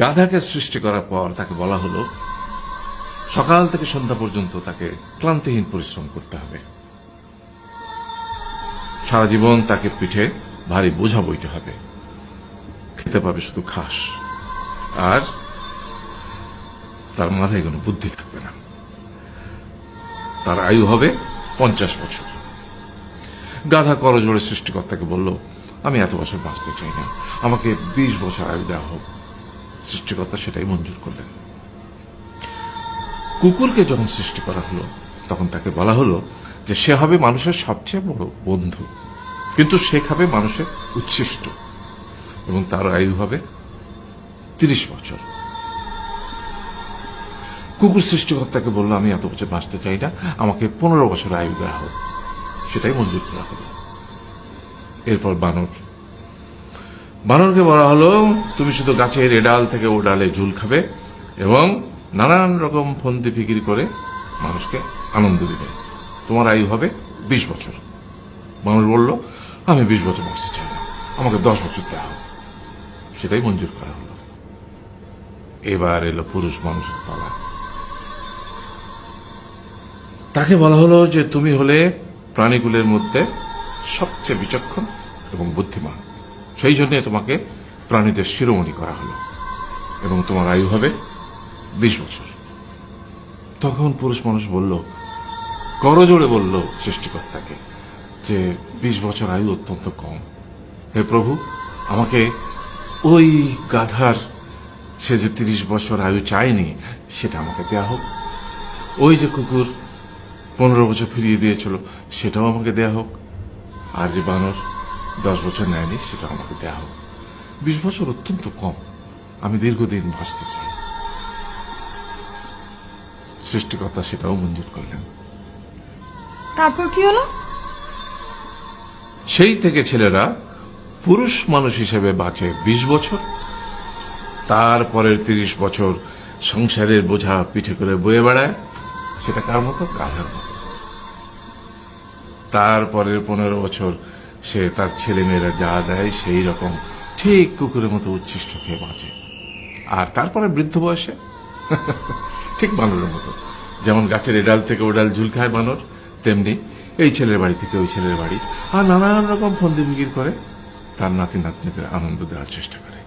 গাধাকে সৃষ্টি করার পর তাকে বলা হলো সকাল থেকে সন্ধ্যা পর্যন্ত তাকে ক্লান্তিহীন পরিশ্রম করতে হবে, সারা জীবন তাকে পিঠে ভারী বোঝা বইতে হবে, খেতে পাবে শুধু ঘাস, আর তার মাথায় কোনো বুদ্ধি থাকবে না। তার আয়ু হবে 50 বছর। গাধা করজোড়ে সৃষ্টিকর্তাকে বলল, আমি এত বছর বাঁচতে চাই না, আমাকে 20 বছর আয়ু দেওয়া হোক। সৃষ্টিকর্তা সেটাই মঞ্জুর করলেন। কুকুরকে যখন সৃষ্টি করা হলো তখন তাকে বলা হলো যে সে হবে মানুষের সবচেয়ে বড় বন্ধু, কিন্তু সে খাবে মানুষের উচ্ছিষ্ট, এবং তার আয়ু হবে 30 বছর। কুকুর সৃষ্টিকর্তাকে বলল, আমি এত বছর বাঁচতে চাই না, আমাকে 15 বছর আয়ু দেওয়া হোক। সেটাই মঞ্জুর করা হলো। এরপর বানরকে বলা হলো, তুমি শুধু গাছের এ ডাল থেকে ও ডালে ঝুল খাবে এবং নানান রকম ফন্দি ফিকির করে মানুষকে আনন্দ দিবে, তোমার আয়ু হবে 20 বছর। মানুষ বলল, আমি 20 বছর বাঁচতে চাই না, আমাকে 10 বছর দেওয়া হোক। সেটাই মঞ্জুর করা হলো। এবার এলো পুরুষ মানুষের পালা। তাকে বলা হলো যে তুমি হলে প্রাণীকুলের মধ্যে সবচেয়ে বিচক্ষণ এবং বুদ্ধিমান, সেই জন্য তোমাকে প্রাণীদের শিরোমণি করা হলো এবং তোমার আয়ু হবে 20 বছর। তখন পুরুষ মানুষ বলল, করজোড়ে বলল সৃষ্টিকর্তাকে যে 20 বছর আয়ু অত্যন্ত কম, হে প্রভু, আমাকে ওই গাধার সে যে 30 বছর আয়ু চায়নি সেটা আমাকে দেয়া হোক, ওই যে কুকুর 15 বছর ফিরিয়ে দিয়েছিল সেটাও আমাকে দেয়া হোক, আর যে বানর 10 বছর নেয়নি সেটাও আমাকে দেয়া হোক। 20 বছর অত্যন্ত কম, আমি দীর্ঘদিন বাঁচতে চাই। সৃষ্টিকর্তা সেটাও মঞ্জুর করলেন। তারপর কি হলো? সেই থেকে ছেলেরা পুরুষ মানুষ হিসেবে বাঁচে 20 বছর, তারপরের 30 বছর সংসারের বোঝা পিঠে করে বয়ে বেড়ায়, সেটা কার মতো? গাধার মতো। তারপরের 15 বছর সে তার ছেলে মেয়েরা যা দেয় সেই রকম ঠিক কুকুরের মতো উচ্ছিষ্ট খেয়ে বাঁচে। আর তারপরে বৃদ্ধ বয়সে ঠিক বানরের মতো, যেমন গাছের এডাল থেকে ওডাল ঝুল খায় বানর, তেমনি এই ছেলের বাড়ি থেকে ওই ছেলের বাড়ি, আর নানান রকম ফন্দি ফিকির করে তার নাতি নাতনিদের আনন্দ দেওয়ার চেষ্টা করে।